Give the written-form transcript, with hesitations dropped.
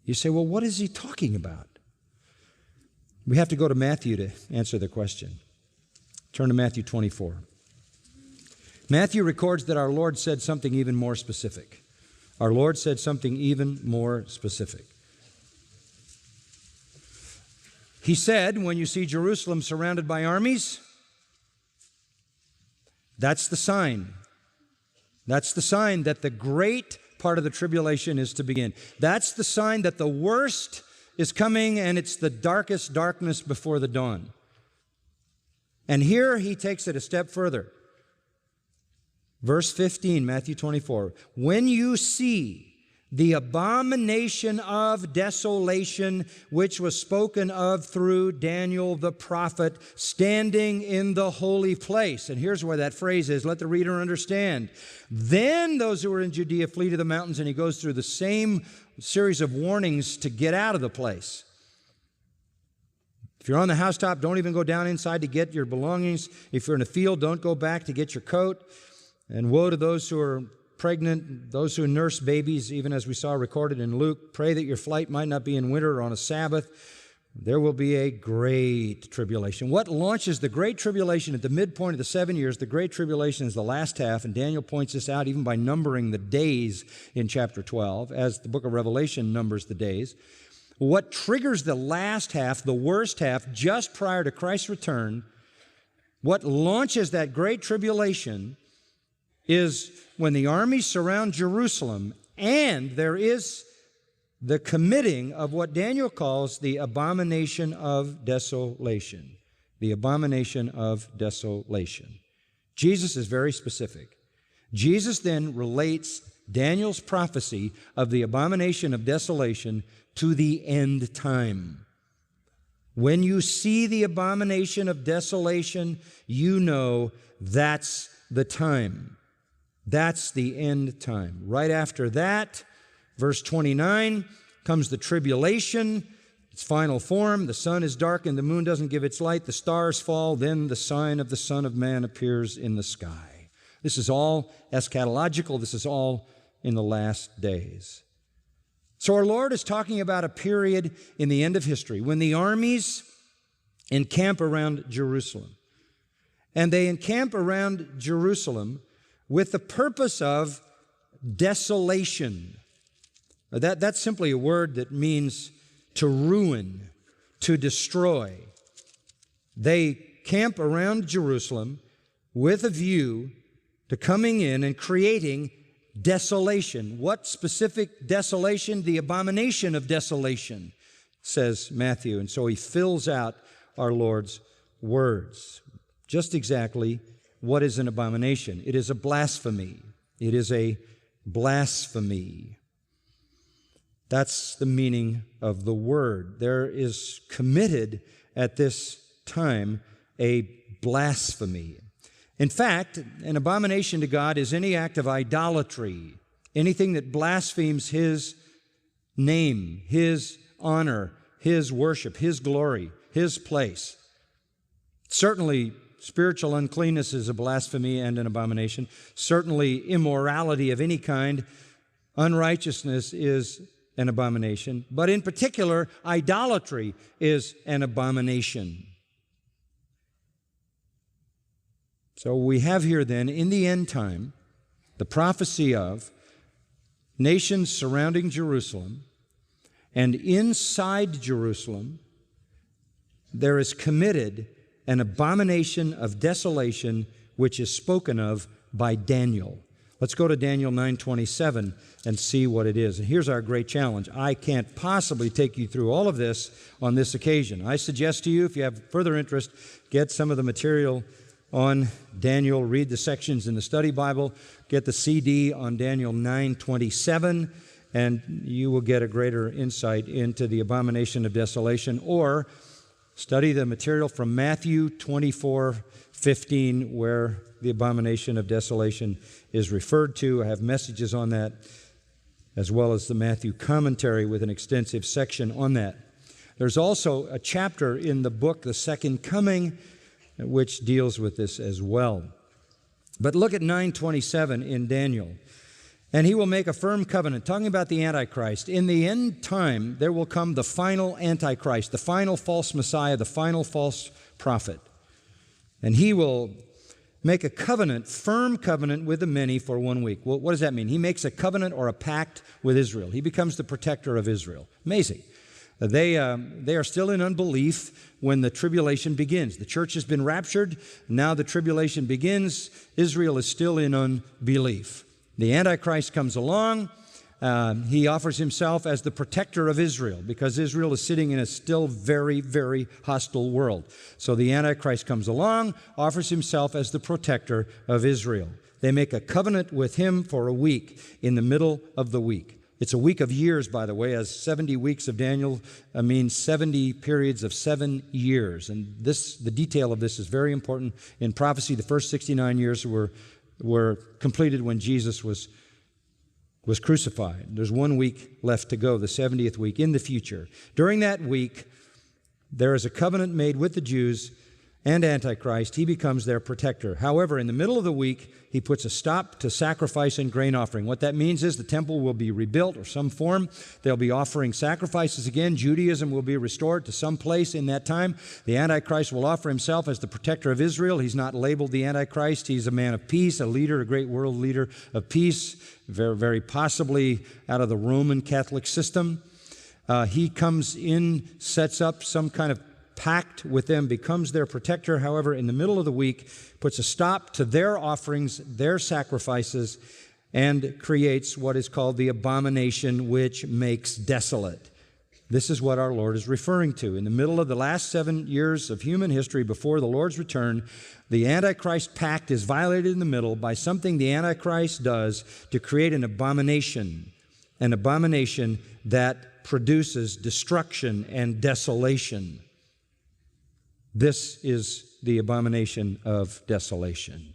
You say, well, what is he talking about? We have to go to Matthew to answer the question. Turn to Matthew 24. Matthew records that our Lord said something even more specific. Our Lord said something even more specific. He said, when you see Jerusalem surrounded by armies, that's the sign. That's the sign that the great part of the tribulation is to begin. That's the sign that the worst is coming, and it's the darkest darkness before the dawn. And here he takes it a step further. Verse 15, Matthew 24. When you see the abomination of desolation, which was spoken of through Daniel the prophet, standing in the holy place. And here's where that phrase is. Let the reader understand. Then those who are in Judea flee to the mountains, and he goes through the same series of warnings to get out of the place. If you're on the housetop, don't even go down inside to get your belongings. If you're in a field, don't go back to get your coat. And woe to those who are pregnant, those who nurse babies, even as we saw recorded in Luke. Pray that your flight might not be in winter or on a Sabbath. There will be a great tribulation. What launches the great tribulation at the midpoint of the 7 years? The great tribulation is the last half, and Daniel points this out even by numbering the days in chapter 12, as the book of Revelation numbers the days. What triggers the last half, the worst half, just prior to Christ's return, what launches that great tribulation is when the armies surround Jerusalem, and there is the committing of what Daniel calls the abomination of desolation. The abomination of desolation. Jesus is very specific. Jesus then relates Daniel's prophecy of the abomination of desolation to the end time. When you see the abomination of desolation, you know that's the time. That's the end time. Right after that, verse 29, comes the tribulation, its final form. The sun is darkened, the moon doesn't give its light, the stars fall, then the sign of the Son of Man appears in the sky. This is all eschatological. This is all in the last days. So our Lord is talking about a period in the end of history when the armies encamp around Jerusalem. And they encamp around Jerusalem with the purpose of desolation. That's simply a word that means to ruin, to destroy. They camp around Jerusalem with a view to coming in and creating desolation. What specific desolation? The abomination of desolation, says Matthew. And so he fills out our Lord's words. Just exactly what is an abomination? It is a blasphemy. It is a blasphemy. That's the meaning of the word. There is committed at this time a blasphemy. In fact, an abomination to God is any act of idolatry, anything that blasphemes His name, His honor, His worship, His glory, His place. Certainly, spiritual uncleanness is a blasphemy and an abomination. Certainly, immorality of any kind, unrighteousness is an abomination. But in particular, idolatry is an abomination. So we have here then, in the end time, the prophecy of nations surrounding Jerusalem, and inside Jerusalem, there is committed an abomination of desolation, which is spoken of by Daniel. Let's go to Daniel 9:27 and see what it is. And here's our great challenge. I can't possibly take you through all of this on this occasion. I suggest to you, if you have further interest, get some of the material on Daniel, read the sections in the study Bible, get the CD on Daniel 9:27, and you will get a greater insight into the abomination of desolation, or study the material from Matthew 24:15, where the abomination of desolation is referred to. I have messages on that, as well as the Matthew commentary with an extensive section on that. There's also a chapter in the book, The Second Coming, which deals with this as well. But look at 9:27 in Daniel. And he will make a firm covenant, talking about the Antichrist. In the end time, there will come the final Antichrist, the final false Messiah, the final false prophet. And he will make a covenant, firm covenant with the many for 1 week. Well, what does that mean? He makes a covenant or a pact with Israel. He becomes the protector of Israel. Amazing. They are still in unbelief when the tribulation begins. The church has been raptured. Now the tribulation begins. Israel is still in unbelief. The Antichrist comes along. He offers himself as the protector of Israel because Israel is sitting in a still very, very hostile world. So the Antichrist comes along, offers himself as the protector of Israel. They make a covenant with him for a week in the middle of the week. It's a week of years, by the way, as 70 weeks of Daniel means 70 periods of 7 years. And the detail of this is very important. In prophecy, the first 69 years were completed when Jesus was crucified. There's 1 week left to go, the 70th week in the future. During that week, there is a covenant made with the Jews and Antichrist. He becomes their protector. However, in the middle of the week, he puts a stop to sacrifice and grain offering. What that means is the temple will be rebuilt or some form. They'll be offering sacrifices again. Judaism will be restored to some place in that time. The Antichrist will offer himself as the protector of Israel. He's not labeled the Antichrist. He's a man of peace, a leader, a great world leader of peace, very, very possibly out of the Roman Catholic system. He comes in, sets up some kind of pact with them, becomes their protector. However, in the middle of the week, puts a stop to their offerings, their sacrifices, and creates what is called the abomination which makes desolate. This is what our Lord is referring to. In the middle of the last 7 years of human history before the Lord's return, the Antichrist pact is violated in the middle by something the Antichrist does to create an abomination that produces destruction and desolation. This is the abomination of desolation.